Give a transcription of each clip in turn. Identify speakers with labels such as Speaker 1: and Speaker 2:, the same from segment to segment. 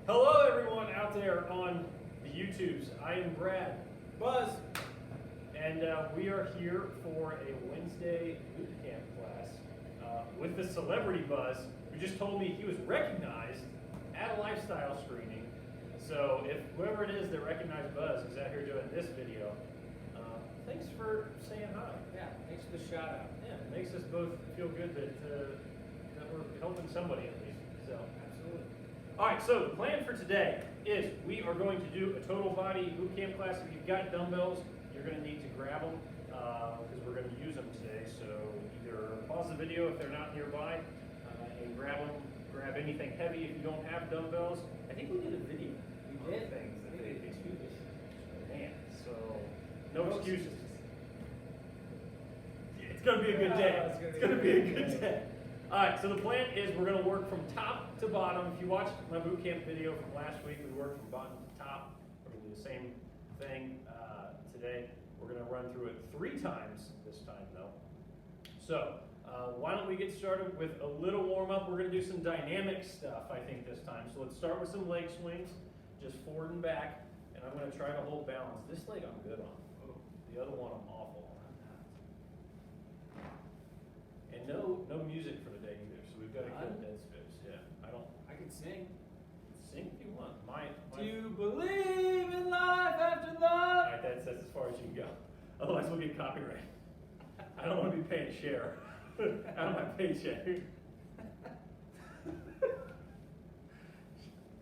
Speaker 1: Hello everyone out there on the YouTubes. I am Brad,
Speaker 2: Buzz.
Speaker 1: and we are here for a Wednesday boot camp class with the celebrity Buzz, who just told me he was recognized at a lifestyle screening. So if whoever it is that recognized Buzz is out here doing this video, thanks for saying hi.
Speaker 2: Yeah, thanks for the shout out.
Speaker 1: Yeah, it makes us both feel good that we're helping somebody at least. So.
Speaker 2: Absolutely.
Speaker 1: All right, so the plan for today is we are going to do a total body boot camp class. If you've got dumbbells, you're going to need to grab them because we're going to use them today. So either pause the video if they're not nearby and grab them. Grab anything heavy if you don't have dumbbells. I think we did a video.
Speaker 2: We did.
Speaker 1: On things that they
Speaker 2: did.
Speaker 1: could use. Man, so no excuses. It's going to be a good day. It's going to be a good day. All right, so the plan is we're going to work from top to bottom. If you watched my boot camp video from last week, we worked from bottom to top. We're going to do the same thing today. We're going to run through it 3 times this time, though. So why don't we get started with a little warm-up. We're going to do some dynamic stuff, I think, this time. So let's start with some leg swings, just forward and back, and I'm going to try to hold balance. This leg I'm good on. The other one I'm awful on. And no music for today either, so we've got to kill dead space. Yeah,
Speaker 2: I can sing.
Speaker 1: Sing if you want.
Speaker 2: Do you believe in life after
Speaker 1: All
Speaker 2: love?
Speaker 1: right, that's as far as you can go. Otherwise, we'll get copyright. I don't want to be paying a share out of my paycheck.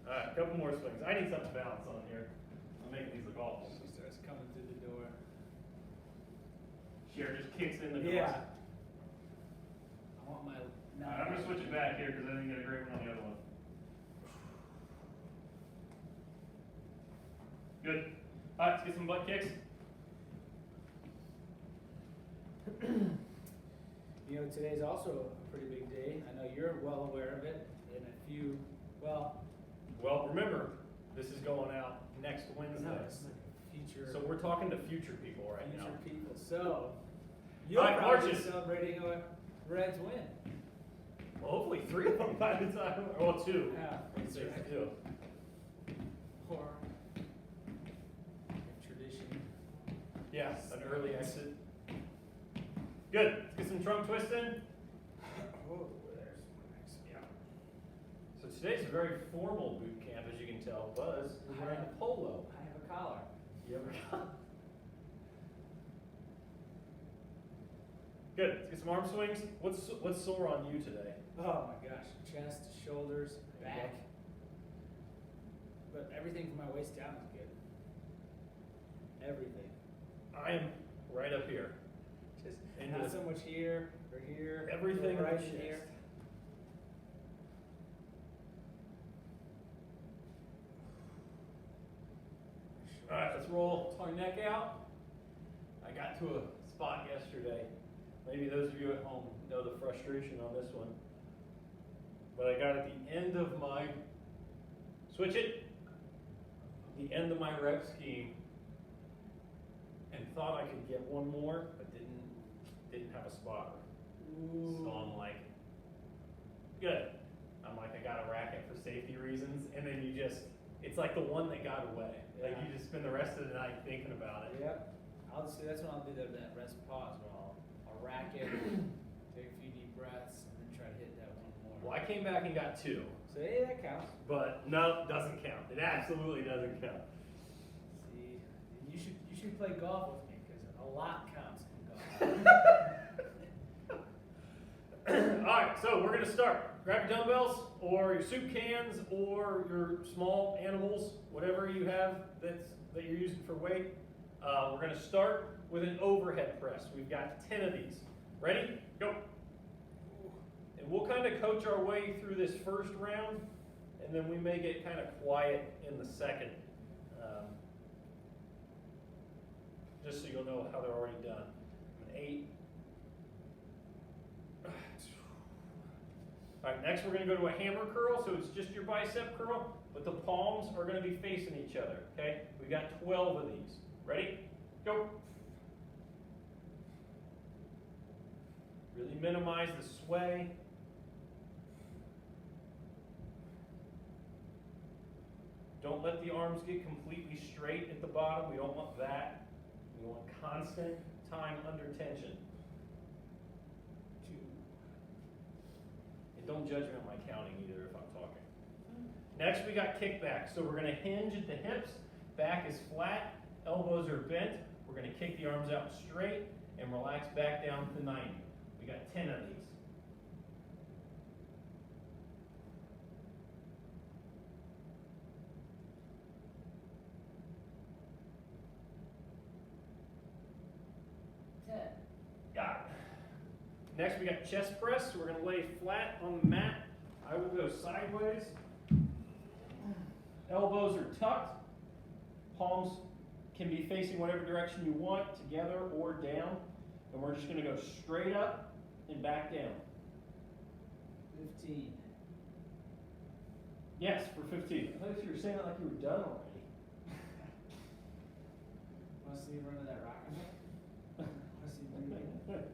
Speaker 1: All right, a couple more swings. I need something to balance on here. I'm making these look awful.
Speaker 2: She starts coming through the door.
Speaker 1: Share just kicks in the door.
Speaker 2: Yeah. I want my.
Speaker 1: All right, I'm going to switch it back here because I didn't get a great one on the other one. Good. All right, let's get some butt kicks.
Speaker 2: You know, today's also a pretty big day. I know you're well aware of it. And a few, well,
Speaker 1: Well, remember, this is going out next Wednesday.
Speaker 2: no, it's like future.
Speaker 1: So we're talking to future people right now.
Speaker 2: future people. So you'll
Speaker 1: All right,
Speaker 2: probably be
Speaker 1: marches.
Speaker 2: celebrating a Reds win.
Speaker 1: Well, hopefully 3 of them by the time, well, 2.
Speaker 2: Yeah,
Speaker 1: Let's
Speaker 2: that's
Speaker 1: say
Speaker 2: right.
Speaker 1: 2.
Speaker 2: Or tradition.
Speaker 1: Yeah, an early exit. Good. Let's get some trunk twist in.
Speaker 2: Oh, there's my next.
Speaker 1: Yeah. So today's a very formal boot camp, as you can tell. Buzz is wearing a polo.
Speaker 2: I have a collar.
Speaker 1: You ever got? Good. Let's get some arm swings. What's sore on you today?
Speaker 2: Oh my gosh, chest, shoulders, back. But everything from my waist down is good. Everything.
Speaker 1: I am right up here.
Speaker 2: Just
Speaker 1: Into
Speaker 2: not
Speaker 1: the-
Speaker 2: so much here or here.
Speaker 1: Everything
Speaker 2: or right
Speaker 1: in
Speaker 2: in
Speaker 1: the
Speaker 2: here.
Speaker 1: chest. All right, let's roll our neck out. I got to a spot yesterday. Maybe those of you at home know the frustration on this one. But I got at the end of my, switch it, the end of my rep scheme and thought I could get one more, but didn't have a spotter. So I'm like, good. I'm like, I got a racket for safety reasons, and then it's like the one that got away. Like
Speaker 2: Yeah.
Speaker 1: you just spend the rest of the night thinking about it.
Speaker 2: Yep. That's when I'll do that rest pause where I'll rack it, take a few deep breaths, and then try to hit that one more.
Speaker 1: Well, I came back and got 2,
Speaker 2: So hey, that counts.
Speaker 1: but no, doesn't count. It absolutely doesn't count.
Speaker 2: See, you should play golf with me because a lot counts in golf.
Speaker 1: All right, so we're gonna start. Grab your dumbbells or your soup cans or your small animals, whatever you have that you're using for weight. We're gonna start with an overhead press. We've got 10 of these. Ready? Go. And we'll kind of coach our way through this first round, and then we may get kind of quiet in the second. Just so you'll know how they're already done. 8. All right, next we're going to go to a hammer curl, so it's just your bicep curl, but the palms are going to be facing each other, okay? We've got 12 of these. Ready? Go. Really minimize the sway. Don't let the arms get completely straight at the bottom. We don't want that. We want constant time under tension.
Speaker 2: 2.
Speaker 1: And don't judge me on my counting either if I'm talking. Next, we got kickback. So we're going to hinge at the hips. Back is flat. Elbows are bent. We're going to kick the arms out straight and relax back down to 90. We got 10 of these. Got it. Next, we got chest press. So we're going to lay flat on the mat. I will go sideways. Elbows are tucked. Palms can be facing whatever direction you want, together or down. And we're just going to go straight up and back down.
Speaker 2: 15.
Speaker 1: Yes, for 15. I thought you were saying it like you were done already.
Speaker 2: Want to see you run to that rocket? Want to see you do it again?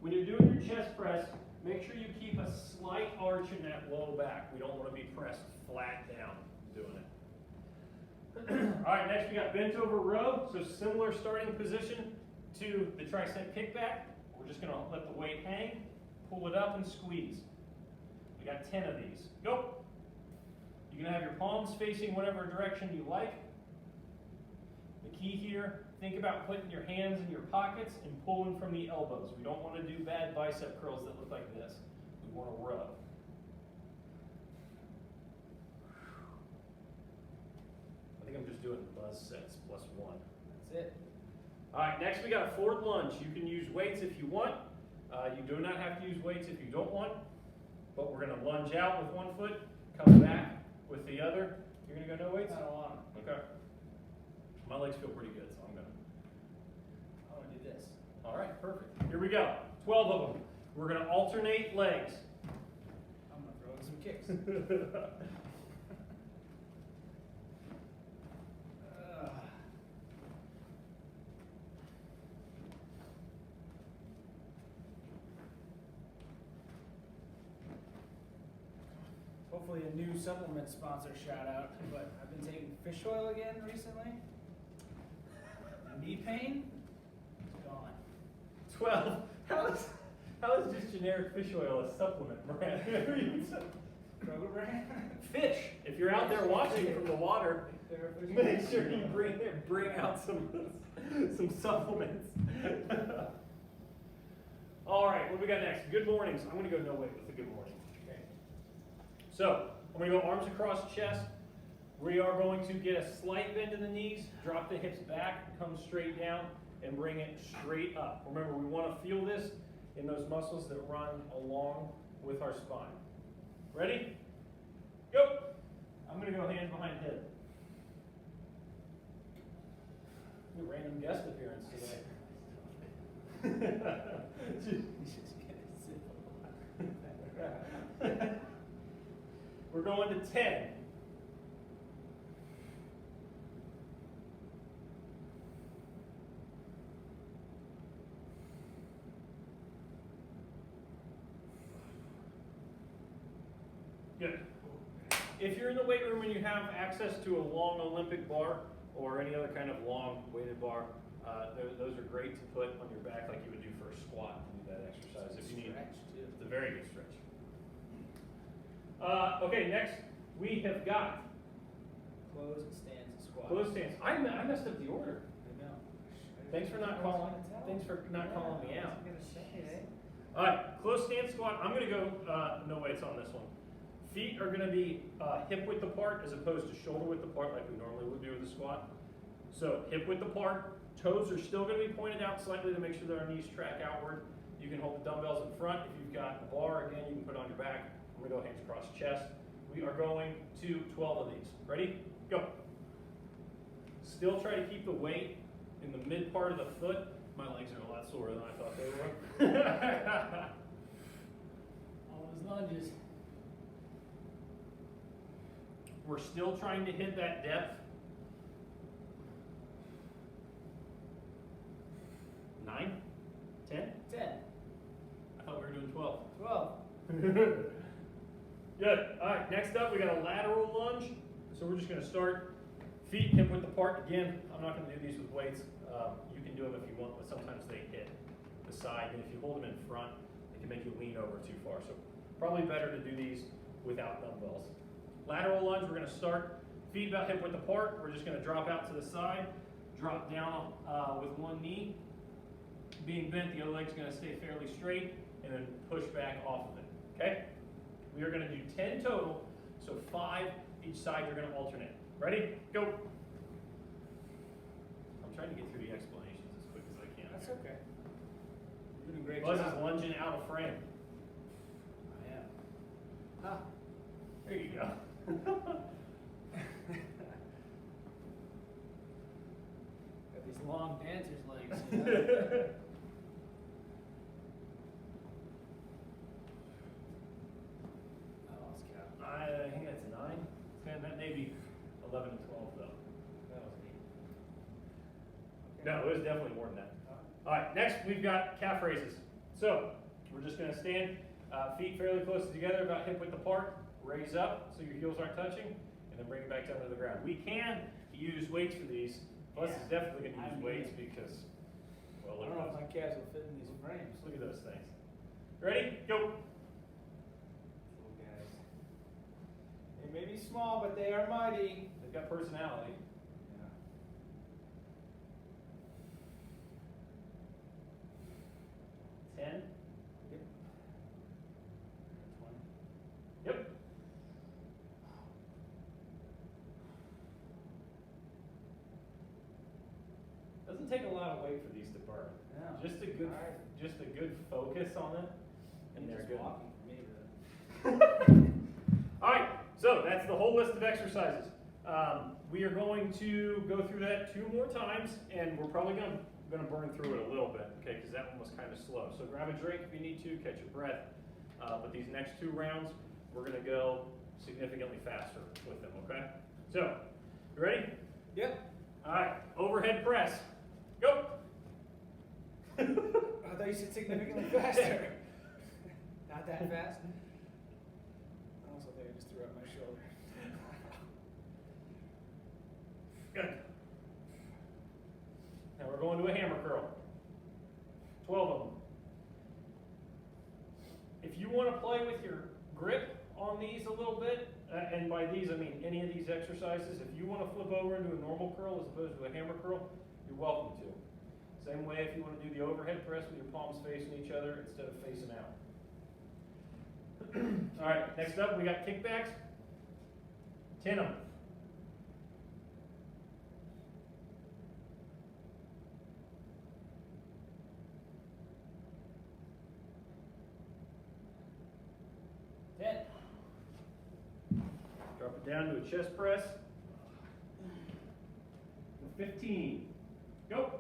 Speaker 1: When you're doing your chest press, make sure you keep a slight arch in that low back. We don't want to be pressed flat down doing it. All right, next we got bent over row. So similar starting position to the tricep kickback. We're just going to let the weight hang, pull it up, and squeeze. We got 10 of these. Go. You're going to have your palms facing whatever direction you like. The key here, think about putting your hands in your pockets and pulling from the elbows. We don't want to do bad bicep curls that look like this. We want to row. I think I'm just doing buzz sets plus 1.
Speaker 2: That's it.
Speaker 1: All right, next we got a forward lunge. You can use weights if you want. You do not have to use weights if you don't want. But we're going to lunge out with one foot, come back with the other. You're going to go no weights?
Speaker 2: I don't want 'em.
Speaker 1: Okay. My legs feel pretty good, so I'm going to.
Speaker 2: I want to do this.
Speaker 1: All right, perfect. Here we go. 12 of them. We're going to alternate legs.
Speaker 2: I'm going to throw in some kicks. Hopefully a new supplement sponsor shout out, but I've been taking fish oil again recently. Knee pain is gone.
Speaker 1: 12. How is just generic fish oil a supplement brand?
Speaker 2: Kroger brand?
Speaker 1: Fish. If you're out there watching from the water, make sure you bring out some supplements. All right, what do we got next? Good mornings. I'm going to go no weight with the good morning. Okay. So I'm going to go arms across chest. We are going to get a slight bend in the knees, drop the hips back, come straight down, and bring it straight up. Remember, we want to feel this in those muscles that run along with our spine. Ready? Go. I'm going to go hands behind head. A random guest appearance today. We're going to 10. Good. If you're in the weight room and you have access to a long Olympic bar or any other kind of long weighted bar, those are great to put on your back like you would do for a squat and do that exercise if you need it. It's a very good stretch. Okay, next we have got
Speaker 2: Close and stands and squats.
Speaker 1: close stance. I messed up the order.
Speaker 2: I know.
Speaker 1: Thanks for not calling. Thanks for not calling me out.
Speaker 2: I was gonna say, eh?
Speaker 1: All right, close stance squat. I'm going to go no weights on this one. Feet are going to be hip width apart as opposed to shoulder width apart like we normally would do with a squat. So hip width apart. Toes are still going to be pointed out slightly to make sure that our knees track outward. You can hold the dumbbells in front. If you've got a bar, again, you can put it on your back. I'm going to go hands across chest. We are going to 12 of these. Ready? Go. Still try to keep the weight in the mid part of the foot. My legs are a lot sore than I thought they were.
Speaker 2: All those lunges.
Speaker 1: We're still trying to hit that depth. next up, we got a lateral lunge. So we're just gonna start feet hip width apart. Again, I'm not gonna do these with weights. You can do them if you want, but sometimes they hit the side. And if you hold them in front, it can make you lean over too far. So probably better to do these without dumbbells. Lateral lunge, we're gonna start feet about hip width apart. We're just gonna drop out to the side, drop down with one knee. Being bent, the other leg's gonna stay fairly straight, and then push back off of it, okay? We are gonna do 10 total, so 5 each side. You're gonna alternate. Ready? Go. I'm trying to get through the explanations as quick as I can.
Speaker 2: That's okay. You're doing a great
Speaker 1: Buzz is
Speaker 2: job.
Speaker 1: lunging out of frame.
Speaker 2: I am.
Speaker 1: Ah, there you go.
Speaker 2: Got these long dancer's legs. You know? I lost count.
Speaker 1: I think that's 9. 10, that may be 11 and 12 though.
Speaker 2: That was 8.
Speaker 1: No, it was definitely more than that. All right, next we've got calf raises. So we're just gonna stand, feet fairly close together, about hip width apart, raise up so your heels aren't touching, and then bring it back down to the ground. We can use weights for these. Buzz is definitely gonna use weights because, well,
Speaker 2: I
Speaker 1: look
Speaker 2: don't know
Speaker 1: at
Speaker 2: if
Speaker 1: those.
Speaker 2: my calves will fit in these frames.
Speaker 1: Look at those things. Ready? Go.
Speaker 2: Little guys. They may be small, but they are mighty.
Speaker 1: They've got personality.
Speaker 2: Yeah.
Speaker 1: 10.
Speaker 2: Yep. 20.
Speaker 1: Yep. Doesn't take a lot of weight for these to burn.
Speaker 2: No.
Speaker 1: Just a good,
Speaker 2: All right.
Speaker 1: just a good focus on it, and they're
Speaker 2: Just
Speaker 1: good.
Speaker 2: walking for me,
Speaker 1: All right, so that's the whole list of exercises. We are going to go through that 2 more times, and we're probably gonna burn through it a little bit, okay? Because that one was kind of slow. So grab a drink if you need to, catch your breath. But these next 2 rounds, we're gonna go significantly faster with them, okay? So, you ready?
Speaker 2: Yep.
Speaker 1: All right, overhead press. Go.
Speaker 2: I thought you said significantly faster. Not that fast? I also think I just threw up my shoulder.
Speaker 1: Good. Now we're going to a hammer curl. 12 of them. If you want to play with your grip on these a little bit, and by these I mean any of these exercises, if you want to flip over into a normal curl as opposed to a hammer curl, you're welcome to. Same way if you want to do the overhead press with your palms facing each other instead of facing out. All right, next up we got kickbacks. 10 of them. Drop it down to a chest press. 15. Go.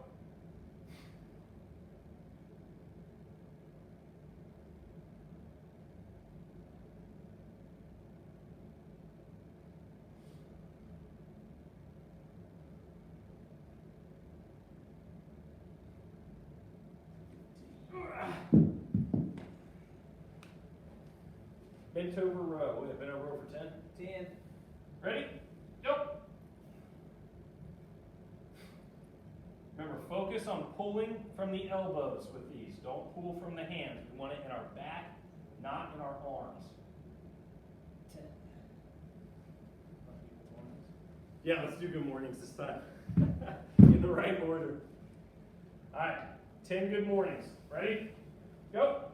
Speaker 1: Bent over row. Wait, bent over row for 10.
Speaker 2: 10.
Speaker 1: Ready? Go. Remember, focus on pulling from the elbows with these. Don't pull from the hands. We want it in our back, not in our arms.
Speaker 2: 10.
Speaker 1: Yeah, let's do good mornings this time. In the right order. All right, 10 good mornings. Ready? Go.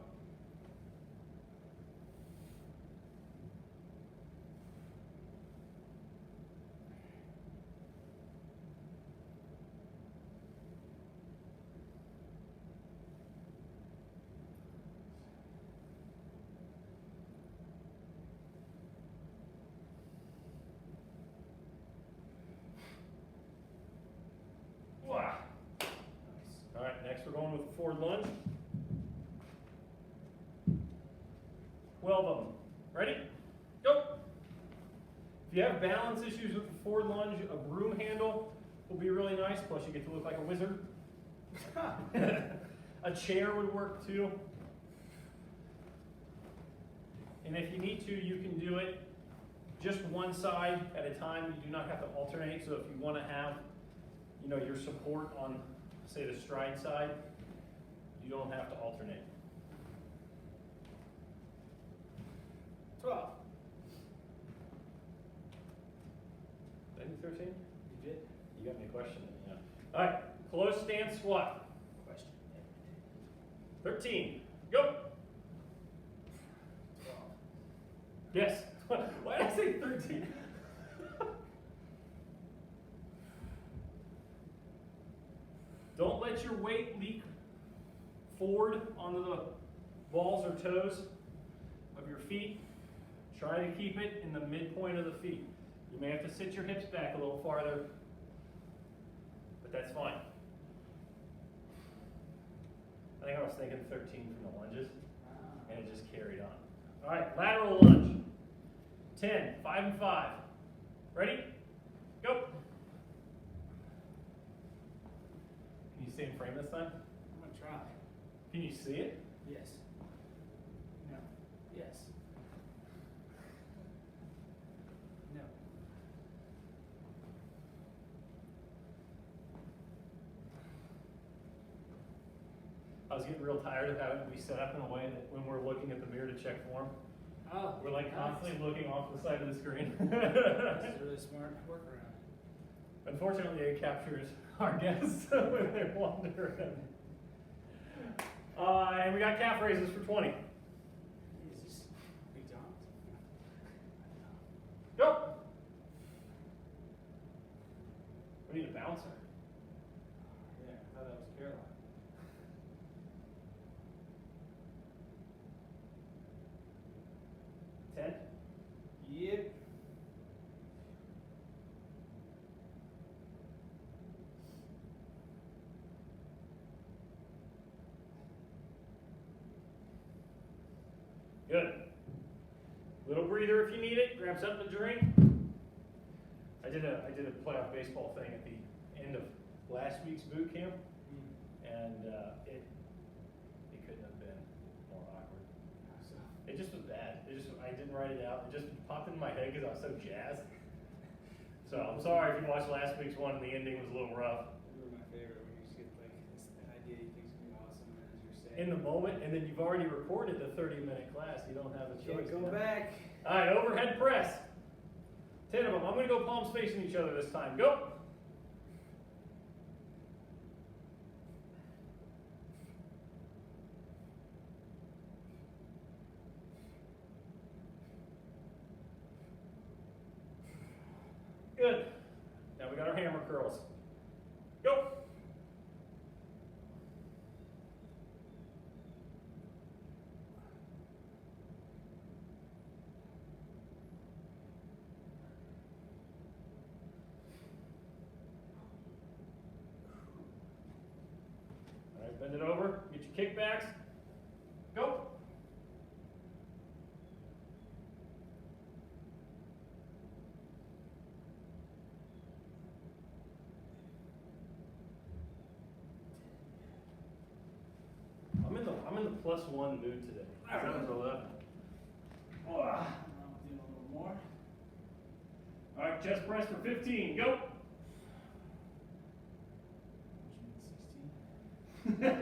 Speaker 1: Wow. All right, next we're going with the forward lunge. 12 of them. Ready? Go. If you have balance issues with the forward lunge, a broom handle will be really nice, plus you get to look like a wizard. A chair would work too. And if you need to, you can do it just one side at a time. You do not have to alternate. So if you want to have, your support on, say, the stride side, you don't have to alternate.
Speaker 2: 12.
Speaker 1: Did I do 13?
Speaker 2: You did?
Speaker 1: You got me a question. Yeah. All right, close stance squat.
Speaker 2: Question.
Speaker 1: 13. Go.
Speaker 2: 12.
Speaker 1: Yes. Why did I say 13? Don't let your weight leak forward onto the balls or toes of your feet. Try to keep it in the midpoint of the feet. You may have to sit your hips back a little farther, but that's fine. I think I was thinking 13 from the lunges, and it just carried on. All right, lateral lunge. 10, 5 and 5. Ready? Go. Can you stay in frame this time?
Speaker 2: I'm going to try.
Speaker 1: Can you see it?
Speaker 2: Yes. No. Yes. No.
Speaker 1: I was getting real tired of having to be set up in a way that when we're looking at the mirror to check form,
Speaker 2: Oh,
Speaker 1: we're like constantly looking off the side of the screen.
Speaker 2: This is a really smart workaround.
Speaker 1: Unfortunately, it captures our guests when they wander in. And we got calf raises for 20.
Speaker 2: Is this Big John's?
Speaker 1: Go. We need a bouncer.
Speaker 2: Yeah, I thought that was Caroline. Yep.
Speaker 1: Good. Little breather if you need it. Grab something to drink. I did a playoff baseball thing at the end of last week's boot camp, and it couldn't have been more awkward. It just was bad. I didn't write it out. It just popped into my head because I was so jazzed. So I'm sorry if you watched last week's one and the ending was a little rough.
Speaker 2: You were my favorite when you just get like this idea you think is gonna be awesome, and as you're saying.
Speaker 1: In the moment, and then you've already recorded the 30-minute class. You don't have a choice.
Speaker 2: Can't go back.
Speaker 1: All right, overhead press. 10 of them. I'm going to go palms facing each other this time. Go. Good. Now we got our hammer curls. Go. All right, bend it over. Get your kickbacks. Go. I'm in the +1 mood today. That was 11.
Speaker 2: Oh, I'll do a little more.
Speaker 1: All right, chest press for 15. Go.
Speaker 2: Which means 16.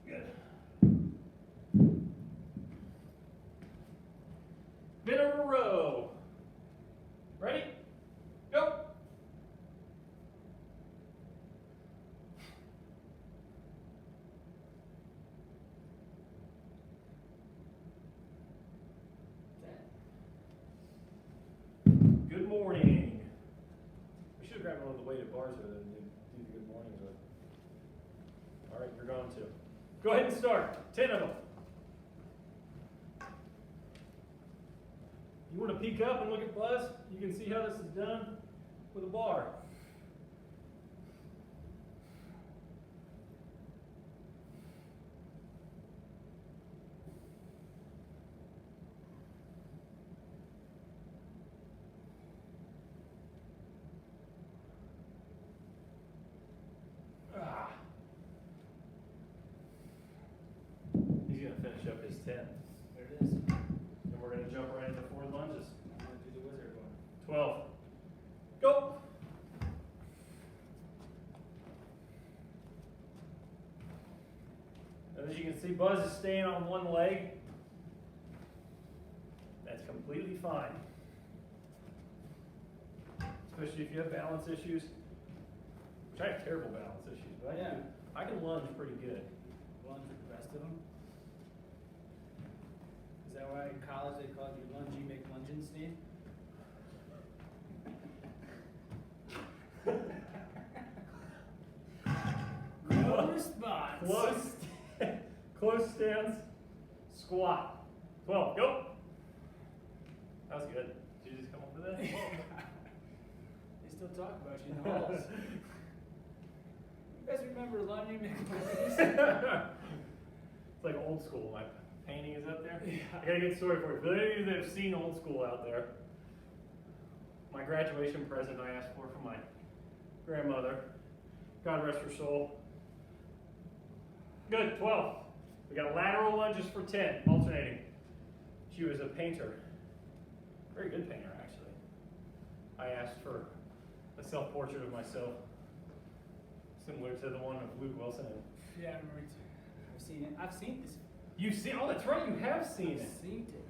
Speaker 1: Good. Bit over row. Ready? Go. Good morning. We should have grabbed one of the weighted bars with it and do the good mornings with. All right, you're going to. Go ahead and start. 10 of them. You want to peek up and look at Buzz? You can see how this is done with a bar. finish up his 10.
Speaker 2: There it is.
Speaker 1: And we're going to jump right into forward lunges.
Speaker 2: I'm gonna do the wizard one.
Speaker 1: 12. Go! And as you can see, Buzz is staying on one leg. That's completely fine. Especially if you have balance issues. Which I have terrible balance issues, but
Speaker 2: Yeah.
Speaker 1: I can lunge pretty good.
Speaker 2: Lunge with the rest of them. Is that why in college they called you Lungy McLungenstein? No response.
Speaker 1: Close stance, squat. 12, go. That was good. Did you just come up with that?
Speaker 2: They still talk about you in the halls. You guys remember Lungy McLungenstein?
Speaker 1: It's like old school. My painting is up there.
Speaker 2: Yeah.
Speaker 1: I got a good story for you. For those of you that have seen old school out there, my graduation present I asked for my grandmother, God rest her soul. Good, 12. We got lateral lunges for 10, alternating. She was a painter. Very good painter, actually. I asked for a self-portrait of myself, similar to the one of Luke Wilson.
Speaker 2: Yeah, I remember. I've seen it. I've seen this.
Speaker 1: You've seen, oh, that's right, you have seen it.
Speaker 2: I've seen it.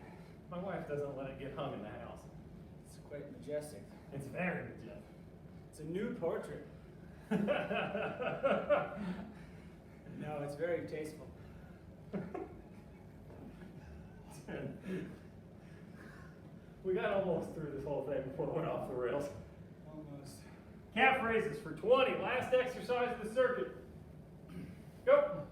Speaker 1: My wife doesn't let it get hung in the house.
Speaker 2: It's quite majestic.
Speaker 1: It's very majestic.
Speaker 2: It's a nude portrait. No, it's very tasteful.
Speaker 1: We got almost through this whole thing before it went off the rails.
Speaker 2: Almost.
Speaker 1: Calf raises for 20, last exercise of the circuit. Go.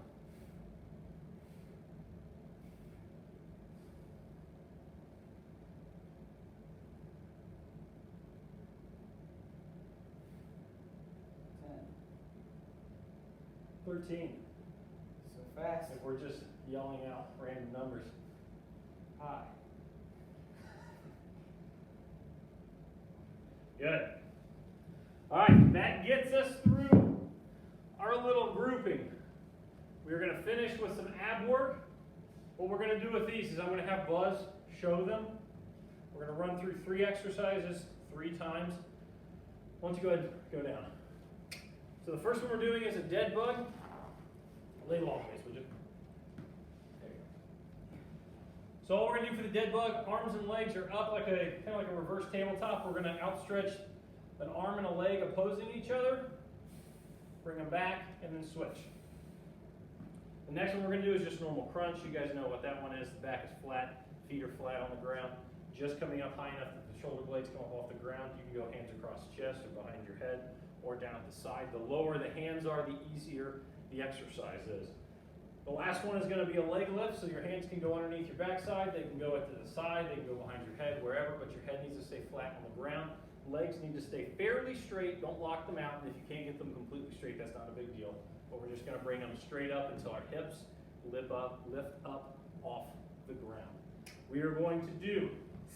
Speaker 2: Ten.
Speaker 1: 13.
Speaker 2: So fast.
Speaker 1: If we're just yelling out random numbers.
Speaker 2: High.
Speaker 1: Good. All right, that gets us through our little grouping. We're going to finish with some ab work. What we're going to do with these is I'm going to have Buzz show them. We're going to run through 3 exercises 3 times. Why don't you go ahead and go down. So the first one we're doing is a dead bug. Lay long face, would you? There you go. So all we're going to do for the dead bug, arms and legs are up like a kind of like a reverse tabletop. We're going to outstretch an arm and a leg opposing each other. Bring them back and then switch. The next one we're going to do is just normal crunch. You guys know what that one is. The back is flat, feet are flat on the ground. Just coming up high enough that the shoulder blades come up off the ground. You can go hands across the chest or behind your head or down at the side. The lower the hands are, the easier the exercise is. The last one is going to be a leg lift, so your hands can go underneath your backside, they can go to the side, they can go behind your head, wherever, but your head needs to stay flat on the ground. Legs need to stay fairly straight, don't lock them out, and if you can't get them completely straight, that's not a big deal. But we're just going to bring them straight up until our hips lift up off the ground. We are going to do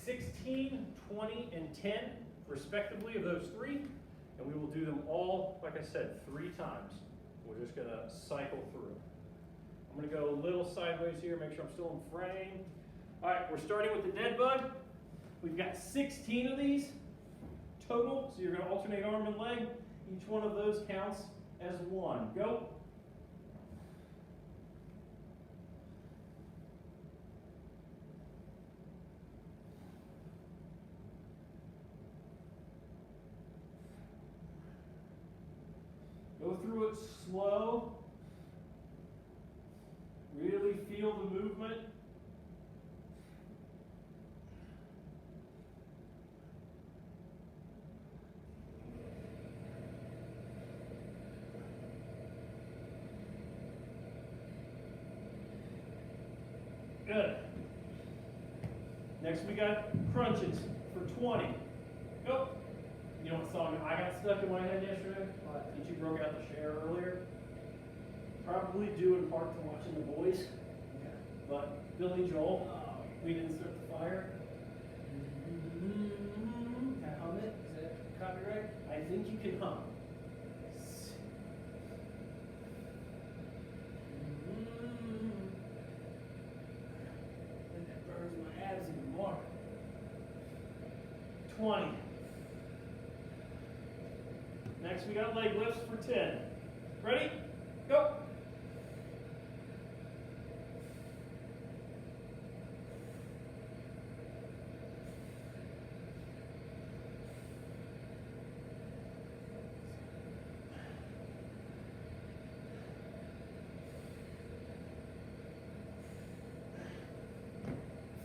Speaker 1: 16, 20, and 10, respectively, of those 3, and we will do them all, like I said, 3 times. We're just going to cycle through. I'm going to go a little sideways here, make sure I'm still in frame. All right, we're starting with the dead bug. We've got 16 of these total, so you're going to alternate arm and leg. Each one of those counts as 1. Go. Go through it slow. Really feel the movement. Good. Next we got crunches for 20. Go. You know what song I got stuck in my head yesterday? Did you broke out the share earlier? Probably due in part to watching The Boys. But Billy Joel, We Didn't Start the Fire.
Speaker 2: Can I hum it? Is it copyright?
Speaker 1: I think you can hum. 20. Next we got leg lifts for 10. Ready? Go.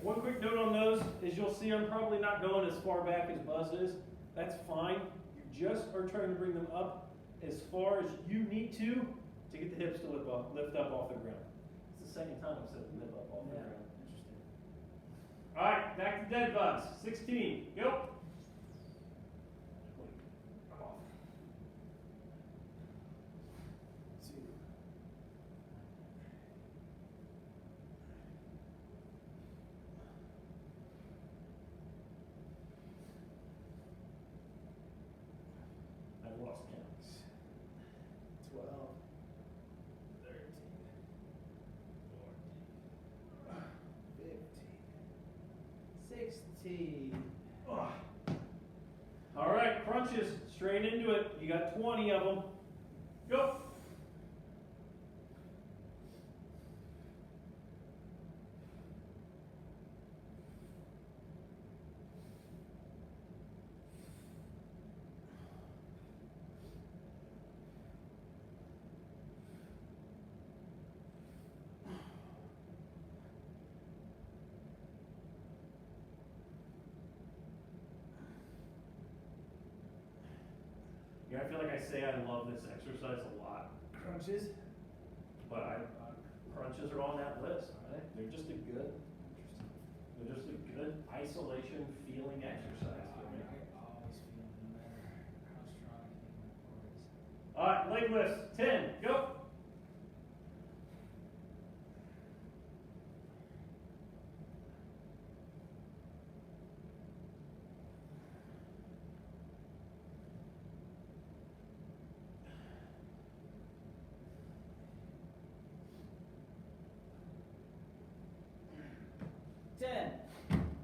Speaker 1: One quick note on those is you'll see I'm probably not going as far back as Buzz is. That's fine. You just are trying to bring them up as far as you need to get the hips to lift up off the ground. It's the second time I've said lift up off the ground.
Speaker 2: Interesting.
Speaker 1: All right, back to dead bugs. 16. Go. Come off.
Speaker 2: 2.
Speaker 1: I've lost count.
Speaker 2: 12. 13. 14. 15. 16.
Speaker 1: All right, crunches, straight into it. You got 20 of them. Go. Yeah, I feel like I say I love this exercise a lot,
Speaker 2: Crunches.
Speaker 1: but crunches are on that list.
Speaker 2: Are they?
Speaker 1: They're just a good isolation feeling exercise for me.
Speaker 2: I always feel no matter how strong I think my core is.
Speaker 1: All right, leg lifts. 10. Go.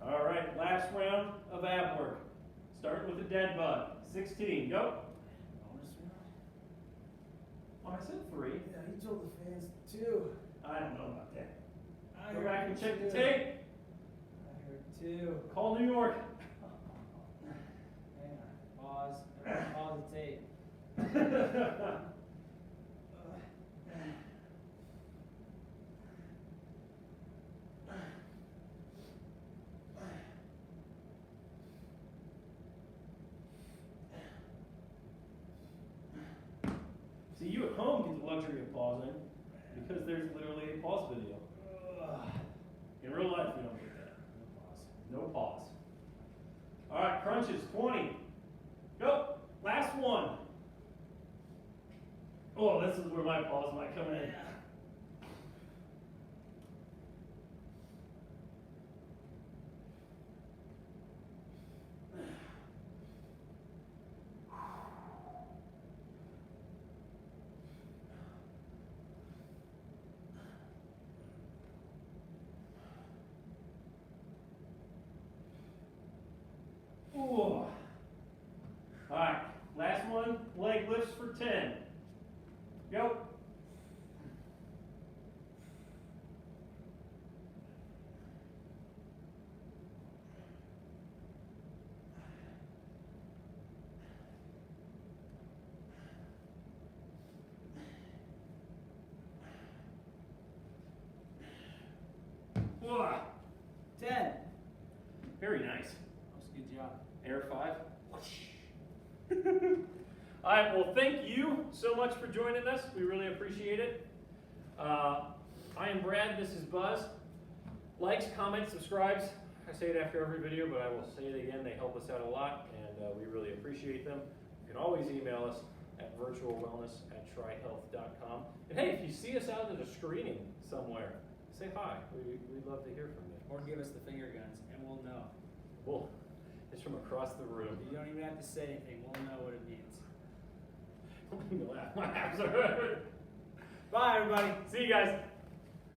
Speaker 1: All right, last round of ab work. Starting with the dead bug. 16. Go.
Speaker 2: Bonus round?
Speaker 1: Oh, I said 3.
Speaker 2: Yeah, you told the fans 2.
Speaker 1: I don't know about that.
Speaker 2: I
Speaker 1: Go
Speaker 2: heard
Speaker 1: back and check the
Speaker 2: 2.
Speaker 1: tape.
Speaker 2: I heard 2.
Speaker 1: Call New York.
Speaker 2: Hang on. Pause. Pause the tape.
Speaker 1: See, you at home get the luxury of pausing because there's literally a pause video. In real life, you don't get that. No pause. All right, crunches, 20. Go. Last one. Oh, this is where my pause might come in. Ooh. All right, last one, leg lifts for 10. Go. Ooh.
Speaker 2: 10.
Speaker 1: Very nice.
Speaker 2: That was a good job.
Speaker 1: Air 5. All right, well, thank you so much for joining us. We really appreciate it. I am Brad. This is Buzz. Likes, comments, subscribes. I say it after every video, but I will say it again. They help us out a lot, and we really appreciate them. You can always email us at virtualwellness@tryhealth.com. And hey, if you see us out at a screening somewhere, say hi. We'd love to hear from you.
Speaker 2: Or give us the finger guns, and we'll know.
Speaker 1: Well, it's from across the room.
Speaker 2: You don't even have to say anything. We'll know what it means.
Speaker 1: Don't make me laugh. My abs are hurt.
Speaker 2: Bye, everybody.
Speaker 1: See you guys.